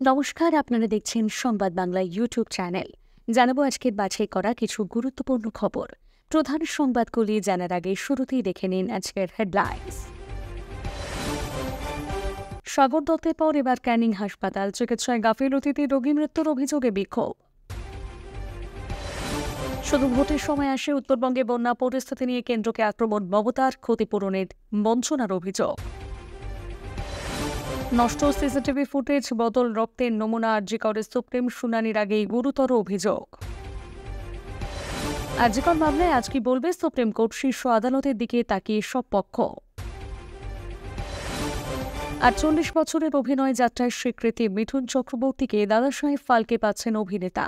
নমস্কার, আপনারা দেখছেন সংবাদ বাংলা ইউটিউব চ্যানেল। জানাবো আজকের বাছাই করা কিছু গুরুত্বপূর্ণ খবর। প্রধান সংবাদগুলি জানার আগে শুরুতেই দেখে নিন আজকের হেডলাইন্স। সাগর দত্তের পর এবার ক্যানিং হাসপাতাল, চিকিৎসায় গাফিলতিতে রোগী মৃত্যুর অভিযোগে বিক্ষোভ। শুধু ভোটের সময় আসে উত্তরবঙ্গে বন্যা পরিস্থিতি নিয়ে কেন্দ্রকে আক্রমণ মমতার, ক্ষতিপূরণের বঞ্চনার অভিযোগ। নষ্ট সিসিটিভি ফুটেজ বদল রক্তের নমুনা আরজি করে সুপ্রিম শুনানির আগেই গুরুতর অভিযোগ। আরজিকর মামলায় আজ কি বলবে সুপ্রিম কোর্ট, শীর্ষ আদালতের দিকে তাকিয়ে সব পক্ষ। ৪৮ বছরের অভিনয় যাত্রায় স্বীকৃতি, মিঠুন চক্রবর্তীকে দাদাসাহেব ফালকে পাচ্ছেন অভিনেতা।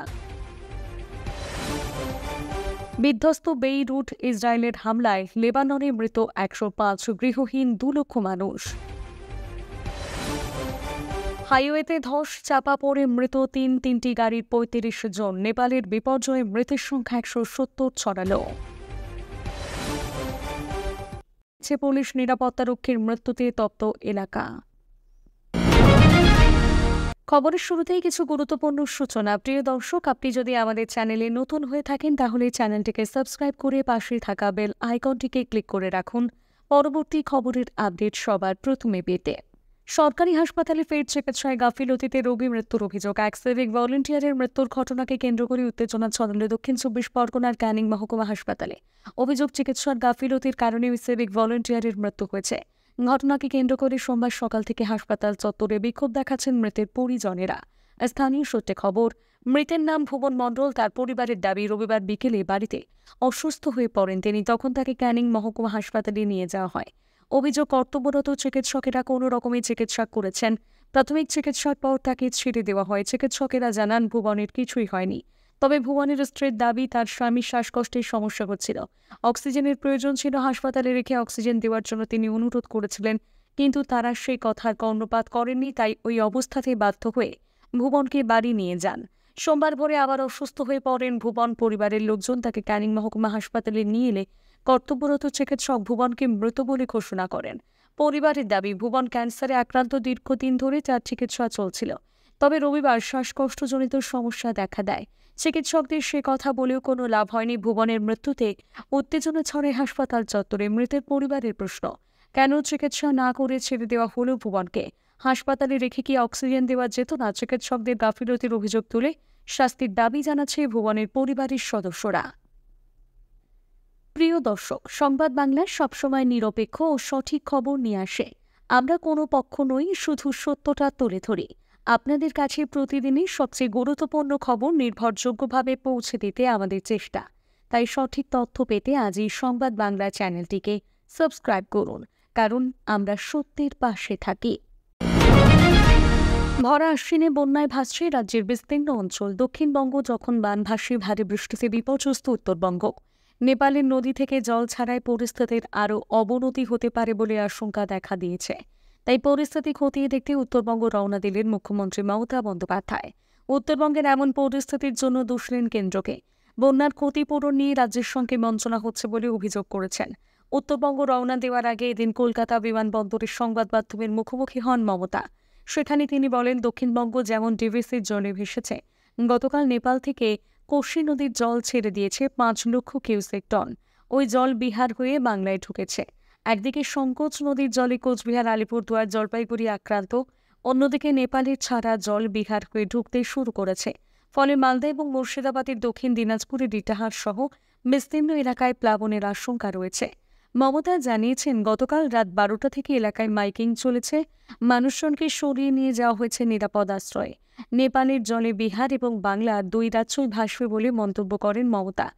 বিধ্বস্ত বেইরুট ইসরায়েলের হামলায় লেবাননে মৃত ১০৫, গৃহহীন ২ লক্ষ মানুষ। হাইওয়েতে ধস, চাপা পড়ে মৃত তিনটি গাড়ির ৩৫ জন। নেপালের বিপর্যয়ে মৃতের সংখ্যা ১৭০ ছড়ালো। পুলিশ নিরাপত্তারক্ষীর মৃত্যুতে তপ্ত এলাকা। খবরের শুরুতেই কিছু গুরুত্বপূর্ণ সূচনা। প্রিয় দর্শক, আপনি যদি আমাদের চ্যানেলে নতুন হয়ে থাকেন তাহলে চ্যানেলটিকে সাবস্ক্রাইব করে পাশে থাকা বেল আইকনটিকে ক্লিক করে রাখুন পরবর্তী খবরের আপডেট সবার প্রথমে পেতে। সরকারি হাসপাতালে ফের চিকিৎসায় গাফিলতিতে রোগী মৃত্যুর অভিযোগ। এক সিভিক ভলেন্টিয়ারের মৃত্যুর ঘটনাকে কেন্দ্র করে উত্তেজনা ছড়ালো দক্ষিণ ২৪ পরগনার ক্যানিং মহকুমা হাসপাতালে। অভিযোগ, চিকিৎসার গাফিলতির কারণে ওই সিভিক ভলেন্টিয়ারের মৃত্যু হয়েছে। ঘটনাকে কেন্দ্র করে সোমবার সকাল থেকে হাসপাতাল চত্বরে বিক্ষোভ দেখাচ্ছেন মৃতের পরিজনেরা। স্থানীয় সূত্রে খবর, মৃতের নাম ভুবন মণ্ডল। তার পরিবারের দাবি, রবিবার বিকেলে বাড়িতে অসুস্থ হয়ে পড়েন তিনি, তখন তাকে ক্যানিং মহকুমা হাসপাতালে নিয়ে যাওয়া হয়। অভিযোগ, কর্তব্যরত চিকিৎসকেরা কোনো রকমে চিকিৎসা করেছেন। প্রাথমিক চিকিৎসার পর তাকে ছেড়ে দেওয়া হয়। চিকিৎসকেরা জানান ভুবনের কিছুই হয়নি। তবে ভুবনের স্ত্রীর দাবি, তার স্বামীর শ্বাসকষ্টের সমস্যা হচ্ছিল, অক্সিজেনের প্রয়োজন ছিল। হাসপাতালে রেখে অক্সিজেন দেওয়ার জন্য তিনি অনুরোধ করেছিলেন, কিন্তু তারা সেই কথার কর্ণপাত করেননি। তাই ওই অবস্থাতে বাধ্য হয়ে ভুবনকে বাড়ি নিয়ে যান। সোমবার ভোরে আবার অসুস্থ হয়ে পড়েন ভুবন। পরিবারের লোকজন তাকে ক্যানিং মহকুমা হাসপাতালে নিয়ে এলে কর্তব্যরত চিকিৎসক ভুবনকে মৃত বলে ঘোষণা করেন। পরিবারের দাবি, ভুবন ক্যান্সারে আক্রান্ত, দীর্ঘদিন ধরে তার চিকিৎসা চলছিল। তবে রবিবার শ্বাসকষ্টজনিত সমস্যা দেখা দেয়। চিকিৎসকদের সে কথা বলেও কোনো লাভ হয়নি। ভুবনের মৃত্যুতে উত্তেজনা ছড়ায় হাসপাতাল চত্বরে। মৃতের পরিবারের প্রশ্ন, কেন চিকিৎসা না করে ছেড়ে দেওয়া হলো ভুবনকে? হাসপাতালে রেখে কি অক্সিজেন দেওয়া যেত না? চিকিৎসকদের গাফিলতির অভিযোগ তুলে শাস্তির দাবি জানাচ্ছে ভুবনের পরিবারের সদস্যরা। প্রিয় দর্শক, সংবাদ বাংলা সবসময় নিরপেক্ষ ও সঠিক খবর নিয়ে আসে। আমরা কোনো পক্ষ নই, শুধু সত্যটা তুলে ধরি। আপনাদের কাছে প্রতিদিনই সবচেয়ে গুরুত্বপূর্ণ খবর নির্ভরযোগ্যভাবে পৌঁছে দিতে আমাদের চেষ্টা। তাই সঠিক তথ্য পেতে আজই সংবাদ বাংলা চ্যানেলটিকে সাবস্ক্রাইব করুন, কারণ আমরা সত্যের পাশে থাকি। ভরা আশ্বিনে বন্যায় ভাসছে রাজ্যের বিস্তীর্ণ অঞ্চল। দক্ষিণবঙ্গ যখন বানভাসী, ভারী বৃষ্টিতে বিপর্যস্ত উত্তরবঙ্গ। নেপালের নদী থেকে জল ছাড়ায় পরিস্থিতির আরও অবনতি হতে পারে বলে আশঙ্কা দেখা দিয়েছে। তাই পরিস্থিতি খতিয়ে দেখতে উত্তরবঙ্গ রওনা দিলেন মুখ্যমন্ত্রী মমতা বন্দ্যোপাধ্যায়। উত্তরবঙ্গের এমন পরিস্থিতির জন্য দোষলেন কেন্দ্রকে। বন্যার ক্ষতিপূরণ নিয়ে রাজ্যের সঙ্গে বঞ্চনা হচ্ছে বলে অভিযোগ করেছেন। উত্তরবঙ্গ রওনা দেওয়ার আগে এদিন কলকাতা বিমানবন্দরের সংবাদ মাধ্যমের মুখোমুখি হন মমতা। সেখানে তিনি বলেন, দক্ষিণবঙ্গ যেমন ডিভিসির জলে ভেসেছে, গতকাল নেপাল থেকে কোশি নদীর জল ছেড়ে দিয়েছে ৫ লক্ষ কিউসেক টন। ওই জল বিহার হয়ে বাংলায় ঢুকেছে। একদিকে সংকোচ নদীর জলে কোচবিহার, আলিপুরদুয়ার, জলপাইগুড়ি আক্রান্ত, অন্যদিকে নেপালের ছাড়া জল বিহার হয়ে ঢুকতে শুরু করেছে। ফলে মালদা এবং মুর্শিদাবাদের দক্ষিণ দিনাজপুরের ইটাহার সহ বিস্তীর্ণ এলাকায় প্লাবনের আশঙ্কা রয়েছে। মমতা জানিয়েছেন, গতকাল রাত ১২টা থেকে এলাকায় মাইকিং চলেছে। মানুষজনকে সরিয়ে নিয়ে যাওয়া হয়েছে নিরাপদ আশ্রয়ে। নেপালের জলে বিহার এবং বাংলা ২ রাজ্যই ভাসবে বলে মন্তব্য করেন মমতা।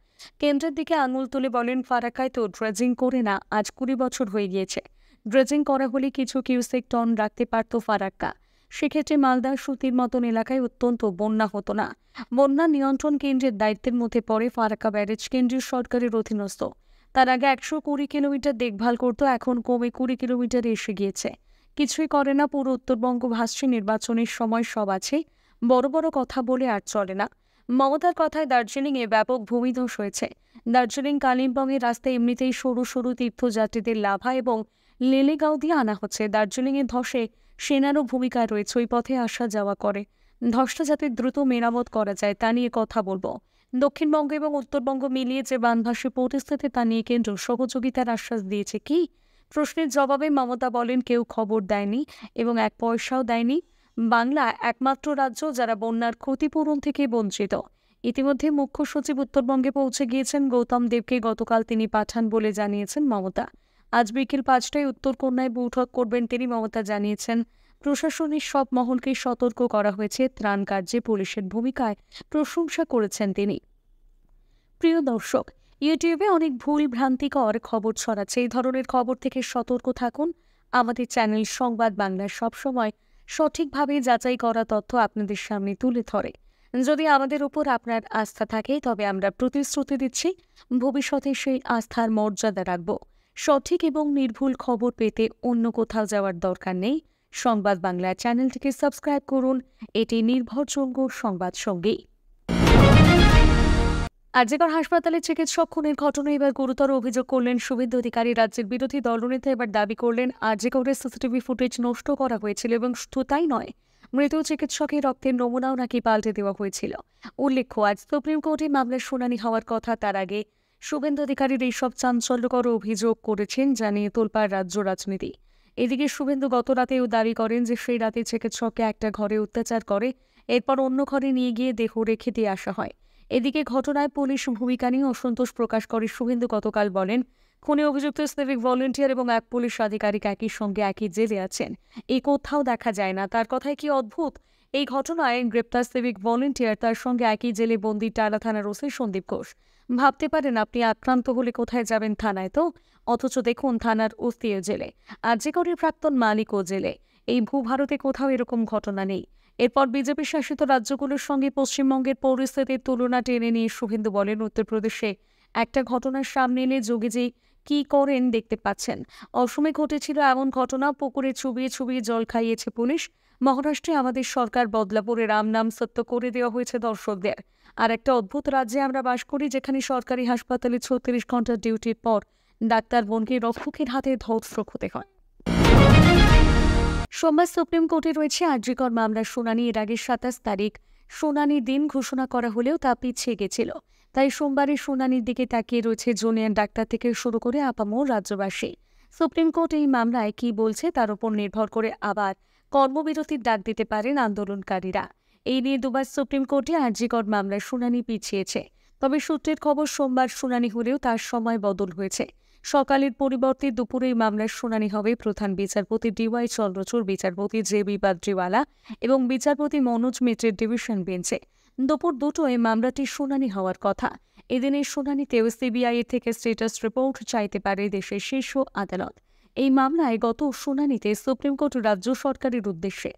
কেন্দ্রের দিকে আঙুল তুলে বলেন, ফারাক্কায় তো ড্রেজিং করে না আজ ২০ বছর হয়ে গিয়েছে। ড্রেজিং করা হলে কিছু কিউসেক টন রাখতে পারত ফারাক্কা। সেক্ষেত্রে মালদা, সুতির মতন এলাকায় অত্যন্ত বন্যা হতো না। বন্যা নিয়ন্ত্রণ কেন্দ্রের দায়িত্বের মধ্যে পড়ে ফারাক্কা ব্যারেজ, কেন্দ্রীয় সরকারের অধীনস্থ। তার আগে ১২০ কিলোমিটার দেখভাল করত, এখন কমে ২০ কিলোমিটারে এসে গিয়েছে। কিছুই করে না। পুরো উত্তরবঙ্গ ভাসছে। নির্বাচনের সময় সব আছে, বড় বড় কথা বলে আর চলে না। মমতার কথায় দার্জিলিংয়ে ব্যাপক ভূমিধস হয়েছে। দার্জিলিং কালিম্পংয়ের রাস্তায় এমনিতেই সরু সরু তীর্থযাত্রীদের লাভা এবং লেলেগাঁও দিয়ে আনা হচ্ছে। দার্জিলিংয়ে ধসে সেনারও ভূমিকা রয়েছে। ওই পথে আসা যাওয়া করে ধসটা যাতে দ্রুত মেরামত করা যায় তা নিয়ে কথা বলবো। দক্ষিণবঙ্গ এবং উত্তরবঙ্গ মিলিয়ে যে বানভাসী পরিস্থিতি তা নিয়ে কেন্দ্র সহযোগিতার আশ্বাস দিয়েছে কি? প্রশ্নের জবাবে মমতা বলেন, কেউ খবর দেয়নি এবং এক পয়সাও দেয়নি। বাংলা একমাত্র রাজ্য যারা বন্যার ক্ষতিপূরণ থেকে বঞ্চিত। ইতিমধ্যে মুখ্য সচিব উত্তরবঙ্গে পৌঁছে গিয়েছেন। গৌতম দেবকে গতকাল তিনি পাঠান বলে জানিয়েছেন মমতা। আজ বিকেল 5টায় উত্তরকন্যায় বৈঠক করবেন তিনি। মমতা জানিয়েছেন, প্রশাসনের সব মহলকে সতর্ক করা হয়েছে। ত্রাণ কার্যে পুলিশের ভূমিকায় প্রশংসা করেছেন তিনি। প্রিয় দর্শক, ইউটিউবে অনেক ভুল ভ্রান্তিকর খবর ছড়াচ্ছে। এই ধরনের খবর থেকে সতর্ক থাকুন। আমাদের চ্যানেল সংবাদ বাংলা সবসময় সঠিকভাবে যাচাই করা তথ্য আপনাদের সামনে তুলে ধরে। যদি আমাদের উপর আপনার আস্থা থাকে তবে আমরা প্রতিশ্রুতি দিচ্ছি ভবিষ্যতে সেই আস্থার মর্যাদা রাখব। সঠিক এবং নির্ভুল খবর পেতে অন্য কোথাও যাওয়ার দরকার নেই। সংবাদ বাংলা চ্যানেলটিকে সাবস্ক্রাইব করুন। এটি নির্ভরযোগ্য সংবাদ সঙ্গী। আরজিকর হাসপাতালে চিকিৎসক খুনের ঘটনায় এবার গুরুতর অভিযোগ করলেন শুভেন্দু অধিকারী। রাজ্যের বিরোধী দলনেতা এবার দাবি করলেন, আরজিকরের সিসিটিভি ফুটেজ নষ্ট করা হয়েছিল এবং শুধু তাই নয়, মৃত চিকিৎসকের রক্তের নমুনাও নাকি পাল্টে দেওয়া হয়েছিল। উল্লেখ্য, আজ সুপ্রিম কোর্টে মামলার শুনানি হওয়ার কথা। তার আগে শুভেন্দু অধিকারীর এইসব চাঞ্চল্যকর অভিযোগ করেছেন, জানিয়ে তোলপাড় রাজ্য রাজনীতি। এদিকে শুভেন্দু গত রাতেও দাবি করেন যে সেই রাতে চিকিৎসককে একটা ঘরে অত্যাচার করে, এরপর অন্য ঘরে নিয়ে গিয়ে দেহ রেখে দিয়ে আসা হয়। এদিকে ঘটনায় পুলিশ ভূমিকা নিয়ে অসন্তোষ প্রকাশ করে শুভেন্দু গতকাল বলেন, খুনে অভিযুক্ত সিভিক ভলেন্টিয়ার এবং এক পুলিশ আধিকারিক একই সঙ্গে একই জেলে আছেন। এই কোথাও দেখা যায় না। তার কথায় কি অদ্ভুত? এই ঘটনায় গ্রেপ্তার সিভিক ভলেন্টিয়ার, তার সঙ্গে একই জেলে বন্দি টালা থানার ওসি সন্দীপ ঘোষ। ভাবতে পারেন আপনি আক্রান্ত হলে কোথায় যাবেন? থানায় তো। অথচ দেখুন থানার ওসিও জেলে, আরজিকরের প্রাক্তন মালিকও জেলে। এই ভূভারতে কোথাও এরকম ঘটনা নেই। এরপর বিজেপি শাসিত রাজ্যগুলোর সঙ্গে পশ্চিমবঙ্গের পরিস্থিতির তুলনা টেনে নিয়ে শুভেন্দু বলেন, উত্তরপ্রদেশে একটা ঘটনার সামনে এলে যোগীজি কি করেন দেখতে পাচ্ছেন। অসমে ঘটেছিল এমন ঘটনা, পুকুরে চুবিয়ে চুবিয়ে জল খাইয়েছে পুলিশ। মহারাষ্ট্রে আমাদের সরকার বদলাপুরে রাম নাম সত্য করে দেওয়া হয়েছে দর্শকদের। আর একটা অদ্ভুত রাজ্যে আমরা বাস করি, যেখানে সরকারি হাসপাতালে 36 ঘন্টা ডিউটির পর ডাক্তার বোনকে রক্ষকের হাতে ধর্ষক হতে হয়। সোমবার সুপ্রিম কোর্টে রয়েছে আরজিকর মামলার শুনানি। এর আগে 27 তারিখ শুনানির দিন ঘোষণা করা হলেও তা পিছিয়ে গেছিল। তাই সোমবারের শুনানির দিকে তাকিয়ে রয়েছে জুনিয়র ডাক্তার থেকে শুরু করে আপামর রাজ্যবাসী। সুপ্রিম কোর্ট এই মামলায় কি বলছে তার উপর নির্ভর করে আবার কর্মবিরতির ডাক দিতে পারেন আন্দোলনকারীরা। এই নিয়ে দুবার সুপ্রিম কোর্টে আরজিকর মামলার শুনানি পিছিয়েছে। তবে সূত্রের খবর, সোমবার শুনানি হলেও তার সময় বদল হয়েছে। সকালের পরিবর্তে দুপুরে মামলার শুনানি হবে প্রধান বিচারপতি ডিওয়াই চন্দ্রচূড়, বিচারপতি জে.বি. বাদ্রিওয়ালা এবং বিচারপতি মনোজ মিত্রের ডিভিশন বেঞ্চে। দুপুর 2টায় মামলাটির শুনানি হওয়ার কথা। এদিনের শুনানিতেও সিবিআই এর থেকে স্ট্যাটাস রিপোর্ট চাইতে পারে দেশের শীর্ষ আদালত। এই মামলায় গত শুনানিতে সুপ্রিম কোর্ট রাজ্য সরকারের উদ্দেশ্যে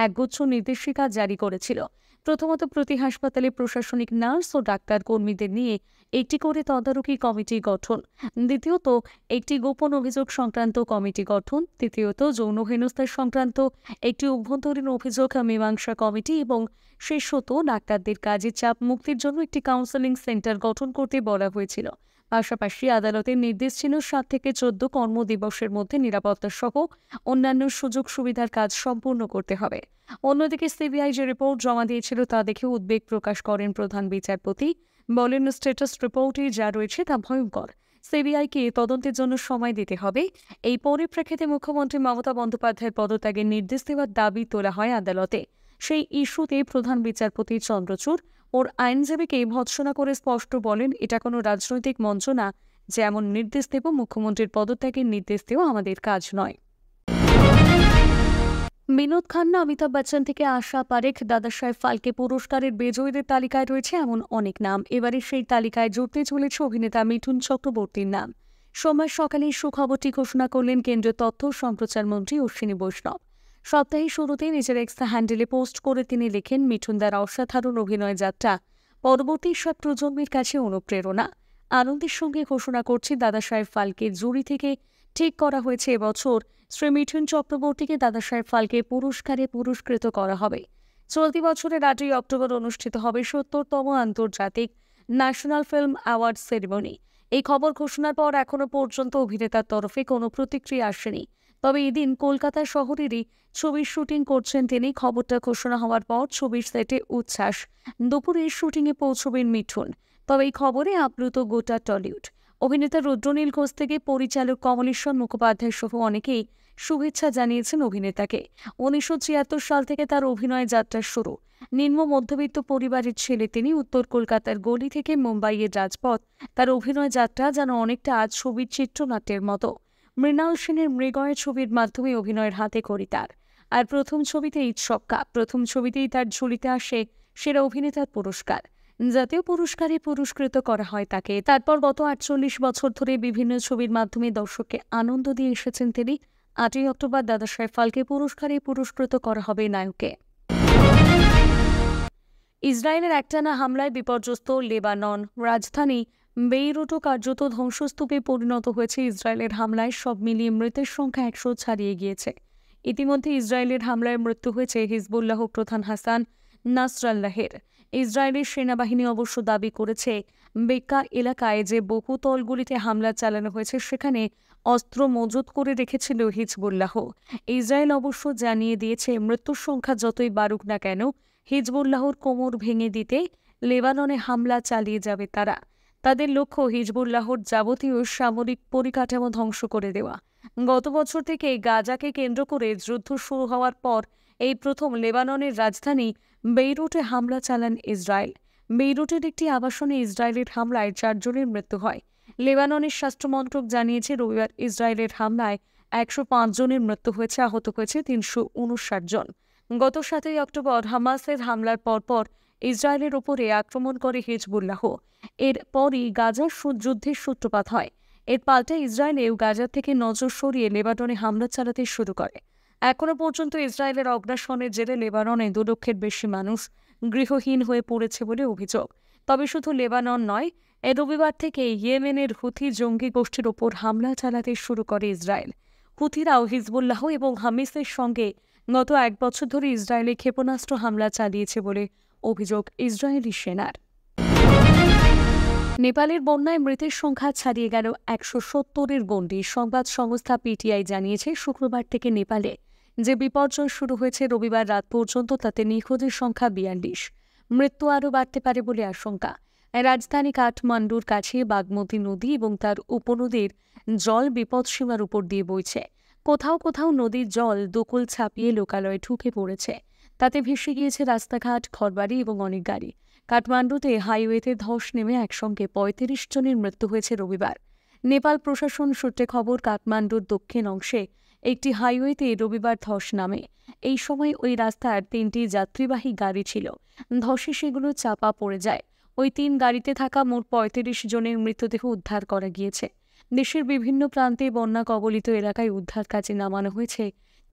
একগুচ্ছ নির্দেশিকা জারি করেছিল। প্রথমত, প্রতি হাসপাতালে প্রশাসনিক নার্স ও ডাক্তার কর্মীদের নিয়ে একটি করে তদারকি কমিটি গঠন। দ্বিতীয়ত, একটি গোপন অভিযোগ সংক্রান্ত কমিটি গঠন। তৃতীয়ত, যৌন হেনস্থার সংক্রান্ত একটি অভ্যন্তরীণ অভিযোগ মীমাংসা কমিটি এবং শেষত, ডাক্তারদের কাজের চাপ মুক্তির জন্য একটি কাউন্সেলিং সেন্টার গঠন করতে বলা হয়েছিল। পাশাপাশি আদালতের নির্দেশ ছিল 7 থেকে 14 কর্মদিবসের মধ্যে নিরাপত্তা সহ অন্যান্য সুযোগ সুবিধার কাজ সম্পূর্ণ করতে হবে। অন্যদিকে সিবিআই যে রিপোর্ট জমা দিয়েছিল তা দেখে উদ্বেগ প্রকাশ করেন প্রধান বিচারপতি। বলেন, স্ট্যাটাস রিপোর্টে যা রয়েছে তা ভয়ঙ্কর। সিবিআইকে তদন্তের জন্য সময় দিতে হবে। এই পরিপ্রেক্ষিতে মুখ্যমন্ত্রী মমতা বন্দ্যোপাধ্যায়ের পদত্যাগের নির্দেশ দেওয়ার দাবি তোলা হয় আদালতে। সেই ইস্যুতে প্রধান বিচারপতি চন্দ্রচূড় ওর আইনজীবীকে ভৎসনা করে স্পষ্ট বলেন, এটা কোনো রাজনৈতিক মঞ্চ না, যেমন নির্দেশ দেব মুখ্যমন্ত্রীর পদত্যাগের নির্দেশ দেওয়া আমাদের কাজ নয়। বিনোদ খান্না, অমিতাভ বচ্চন থেকে আশা পারেখ, দাদাসাহেব ফালকে পুরস্কারের বিজয়ীদের তালিকায় রয়েছে এমন অনেক নাম। এবারে সেই তালিকায় জুড়তে চলেছে অভিনেতা মিঠুন চক্রবর্তীর নাম। সোমবার সকালে সুখবরটি ঘোষণা করলেন কেন্দ্রীয় তথ্য সম্প্রচার মন্ত্রী অশ্বিনী বৈষ্ণব। সপ্তাহের শুরুতেই নিজের এক্স হ্যান্ডেলে পোস্ট করে তিনি লেখেন, মিঠুন দ্বারা অসাধারণ অভিনয় যাত্রা পরবর্তী সব প্রজন্মের কাছে অনুপ্রেরণা। আনন্দের সঙ্গে ঘোষণা করছি, দাদাসাহেব ফালকে জুরি থেকে ঠিক করা হয়েছে এবছর শ্রী মিঠুন চক্রবর্তীকে দাদাসাহেব ফালকে পুরস্কারে পুরস্কৃত করা হবে। চলতি বছরের 8ই অক্টোবর অনুষ্ঠিত হবে 70তম আন্তর্জাতিক ন্যাশনাল ফিল্ম অ্যাওয়ার্ড সেরিমনি। এই খবর ঘোষণার পর এখনো পর্যন্ত অভিনেতার তরফে কোনো প্রতিক্রিয়া আসেনি। তবে এদিন কলকাতা শহরেরই ছবির শুটিং করছেন তিনি। খবরটা ঘোষণা হওয়ার পর ছবির সেটে উচ্ছ্বাস। দুপুরে শুটিংয়ে পৌঁছবেন মিঠুন। তবে এই খবরে আপ্লুত গোটা টলিউড। অভিনেতা রুদ্রনীল ঘোষ থেকে পরিচালক কমলেশ্বর মুখোপাধ্যায় সহ অনেকেই শুভেচ্ছা জানিয়েছেন অভিনেতাকে। 1976 সাল থেকে তার অভিনয় যাত্রা শুরু। নিম্ন মধ্যবিত্ত পরিবারের ছেলে তিনি। উত্তর কলকাতার গলি থেকে মুম্বাইয়ের রাজপথ। তার অভিনয় যাত্রা যেন অনেকটা আজ ছবির চিত্রনাট্যের মতো। মৃণাল সেনের মৃগয় ছবির মাধ্যমে অভিনয়ের হাতে খড়ি তার। আর প্রথম ছবিতেই ছক্কা। প্রথম ছবিতেই তার ঝুলিতে আসে সেরা অভিনেতার পুরস্কার। জাতীয় পুরস্কারে পুরস্কৃত করা হয় তাকে। তারপর গত 48 বছর ধরে বিভিন্ন ছবির মাধ্যমে দর্শককে আনন্দ দিয়ে এসেছেন তিনি। 8ই অক্টোবর দাদাসাহেব ফালকে পুরস্কারে পুরস্কৃত করা হবে নায়ককে। ইসরায়েলের একটানা হামলায় বিপর্যস্ত লেবানন। রাজধানী বেইরুটও কার্যত ধ্বংসস্তূপে পরিণত হয়েছে ইসরায়েলের হামলায়। সব মিলিয়ে মৃতের সংখ্যা 100 ছাড়িয়ে গিয়েছে। ইতিমধ্যে ইসরায়েলের হামলায় মৃত্যু হয়েছে হিজবুল্লাহ প্রধান হাসান নাসরাল্লাহের। ইসরায়েলের সেনাবাহিনী অবশ্য দাবি করেছে বেকা এলাকায় যে বহুতলগুলিতে হামলা চালানো হয়েছে সেখানে অস্ত্র মজুত করে রেখেছিল হিজবুল্লাহ। ইসরায়েল অবশ্য জানিয়ে দিয়েছে মৃত্যুর সংখ্যা যতই বাড়ুক না কেন হিজবুল্লাহর কোমর ভেঙে দিতে লেবাননে হামলা চালিয়ে যাবে তারা। তাদের লক্ষ্য হিজবুল্লাহর যাবতীয় সামরিক পরিকাঠামো ধ্বংস করে দেওয়া। গত বছর থেকে গাজাকে কেন্দ্র করে যুদ্ধ শুরু হওয়ার পর এই প্রথম লেবাননের রাজধানী বেইরুটে হামলা চালান ইসরায়েল। বেইরুটের একটি আবাসনে ইসরায়েলের হামলায় 4 জনের মৃত্যু হয়। লেবাননের স্বাস্থ্যমন্ত্রক জানিয়েছে রবিবার ইসরায়েলের হামলায় 105 জনের মৃত্যু হয়েছে, আহত হয়েছে 359 জন। গত 7ই অক্টোবর হামাসের হামলার পরপর ইসরায়েলের ওপরে আক্রমণ করে হিজবুল্লাহ। এরপরই গাজার যুদ্ধের সূত্রপাত হয়। এর পাল্টা ইসরায়েলেও গাজা থেকে নজর সরিয়ে লেবাননে হামলা চালাতে শুরু করে। এখনো পর্যন্ত ইসরায়েলের অগ্রাসনের জেরে লেবাননে 2 লক্ষের বেশি মানুষ গৃহহীন হয়ে পড়েছে বলে অভিযোগ। তবে শুধু লেবানন নয়, রবিবার থেকে ইয়েমেনের হুথি জঙ্গি গোষ্ঠীর ওপর হামলা চালাতে শুরু করে ইসরায়েল। হুথিরাও হিজবুল্লাহ এবং হামিসের সঙ্গে গত 1 বছর ধরে ইসরায়েলে ক্ষেপণাস্ত্র হামলা চালিয়েছে বলে অভিযোগ ইসরায়েলি সেনার। নেপালের বন্যায় মৃতের সংখ্যা ছাড়িয়ে গেল 170-এর গণ্ডি। সংবাদ সংস্থা পিটিআই জানিয়েছে শুক্রবার থেকে নেপালে যে বিপর্যয় শুরু হয়েছে রবিবার রাত পর্যন্ত তাতে নিখোঁজের সংখ্যা 42। মৃত্যু আরও বাড়তে পারে বলে আশঙ্কা। রাজধানী কাঠমান্ডুর কাছে বাগমতী নদী এবং তার উপনদীর জল বিপদসীমার উপর দিয়ে বইছে। কোথাও কোথাও নদীর জল দোকল ছাপিয়ে লোকালয়ে ঢুকে পড়েছে। তাতে ভেসে গিয়েছে রাস্তাঘাট, ঘরবাড়ি এবং অনেক গাড়ি। কাঠমান্ডুতে হাইওয়েতে ধস নেমে একসঙ্গে 35 জনের মৃত্যু হয়েছে রবিবার। নেপাল প্রশাসন সূত্রে খবর, কাঠমান্ডুর দক্ষিণ অংশে একটি হাইওয়েতে রবিবার ধস নামে। এই সময় ওই রাস্তার 3টি যাত্রীবাহী গাড়ি ছিল। ধসে সেগুলো চাপা পড়ে যায়। ওই 3 গাড়িতে থাকা মোট 35 জনের মৃতদেহ উদ্ধার করা গিয়েছে। দেশের বিভিন্ন প্রান্তে বন্যা কবলিত এলাকায় উদ্ধার কাজে নামানো হয়েছে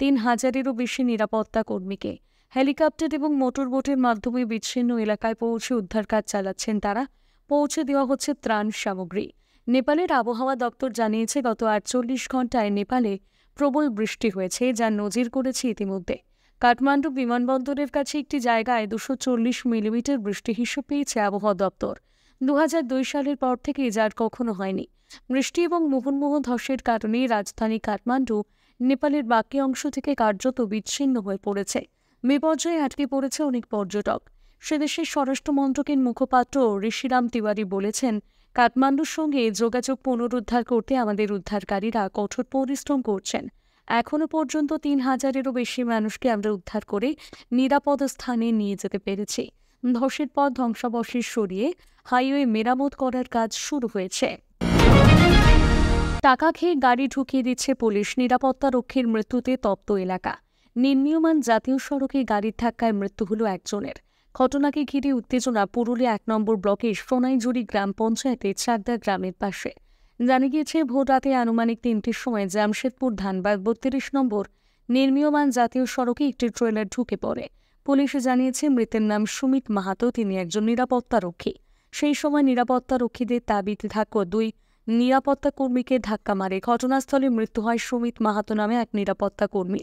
3000-এরও বেশি নিরাপত্তা কর্মীকে। হেলিকপ্টার এবং মোটরবোটের মাধ্যমে বিচ্ছিন্ন এলাকায় পৌঁছে উদ্ধার কাজ চালাচ্ছেন তারা। পৌঁছে দেওয়া হচ্ছে ত্রাণ সামগ্রী। নেপালের আবহাওয়া দপ্তর জানিয়েছে গত 48 ঘণ্টায় নেপালে প্রবল বৃষ্টি হয়েছে, যা নজির করেছে ইতিমধ্যে। কাঠমান্ডু বিমানবন্দরের কাছে একটি জায়গায় 240 মিলিমিটার বৃষ্টি হিসেবে পেয়েছে আবহাওয়া দপ্তর। 2002 সালের পর থেকে যার কখনো হয়নি। বৃষ্টি এবং মুহুর্মুহু ধসের কারণে রাজধানী কাঠমান্ডু নেপালের বাকি অংশ থেকে কার্যত বিচ্ছিন্ন হয়ে পড়েছে। বিপর্যয়ে আটকে পড়েছে অনেক পর্যটক। সেদেশের স্বরাষ্ট্র মন্ত্রকের মুখপাত্র ঋষিরাম তিওয়ারি বলেছেন, কাঠমান্ডুর সঙ্গে যোগাযোগ পুনরুদ্ধার করতে আমাদের উদ্ধারকারীরা কঠোর পরিশ্রম করছেন। এখনো পর্যন্ত 3000-এরও বেশি মানুষকে আমরা উদ্ধার করে নিরাপদ স্থানে নিয়ে যেতে পেরেছি। ধসের পর ধ্বংসাবশেষ সরিয়ে হাইওয়ে মেরামত করার কাজ শুরু হয়েছে। টাকা খেয়ে গাড়ি ঢুকিয়ে দিচ্ছে পুলিশ। নিরাপত্তা রক্ষীর মৃত্যুতে তপ্ত এলাকা। নির্মীয়মান জাতীয় সড়কে গাড়ির ধাক্কায় মৃত্যু হল 1 জনের। ঘটনাকে ঘিরে উত্তেজনা পুরুলিয়া 1 নম্বর ব্লকের সোনাইজুড়ি গ্রাম পঞ্চায়েতের চাকদা গ্রামের পাশে। জানা গিয়েছে ভোর রাতে আনুমানিক 3টের সময় জামশেদপুর ধানবাদ 32 নম্বর নির্মীয়মান জাতীয় সড়কে একটি ট্রেলার ঢুকে পড়ে। পুলিশ জানিয়েছে মৃতের নাম সুমিত মাহাতো। তিনি একজন নিরাপত্তা রক্ষী। সেই সময় নিরাপত্তা রক্ষীদের তাবিতে থাকা 2 নিরাপত্তা কর্মীকে ধাক্কা মারে। ঘটনাস্থলে মৃত্যু হয় সুমিত মাহাতো নামে এক নিরাপত্তা কর্মী।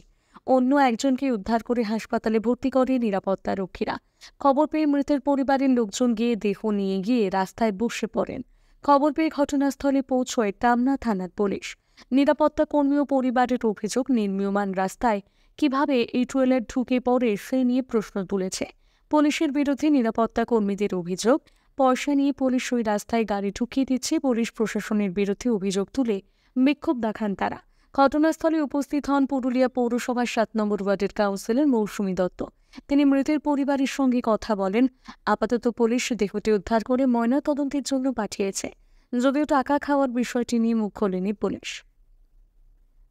অন্য একজনকে উদ্ধার করে হাসপাতালে ভর্তি করে নিরাপত্তা রক্ষীরা। খবর পেয়ে মৃতের পরিবারের লোকজন গিয়ে দেহ নিয়ে গিয়ে রাস্তায় বসে পড়েন। খবর পেয়ে ঘটনাস্থলে পৌঁছয় টামনা থানার পুলিশ। নিরাপত্তা কর্মী ও পরিবারের অভিযোগ, নির্মীয়মান রাস্তায় কিভাবে এই ট্রেলার ঢুকে পড়ে সে নিয়ে প্রশ্ন তুলেছে। পুলিশের বিরুদ্ধে নিরাপত্তা কর্মীদের অভিযোগ, পয়সা নিয়ে পুলিশ ওই রাস্তায় গাড়ি ঢুকিয়ে দিচ্ছে। পুলিশ প্রশাসনের বিরুদ্ধে অভিযোগ তুলে বিক্ষোভ দেখান তারা। ঘটনাস্থলে উপস্থিত হন পুরুলিয়া পৌরসভার 7 নম্বর ওয়ার্ডের কাউন্সিলর মৌসুমী দত্ত। তিনি মৃতের পরিবারের সঙ্গে কথা বলেন। আপাতত পুলিশ দেহটি উদ্ধার করে ময়নাতদন্তের জন্য পাঠিয়েছে, যদিও টাকা খাওয়ার বিষয়টি নিয়ে মুখ খোলেনি পুলিশ।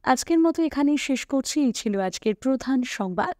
আজকের মতো এখানেই শেষ করছি। এই ছিল আজকের প্রধান সংবাদ।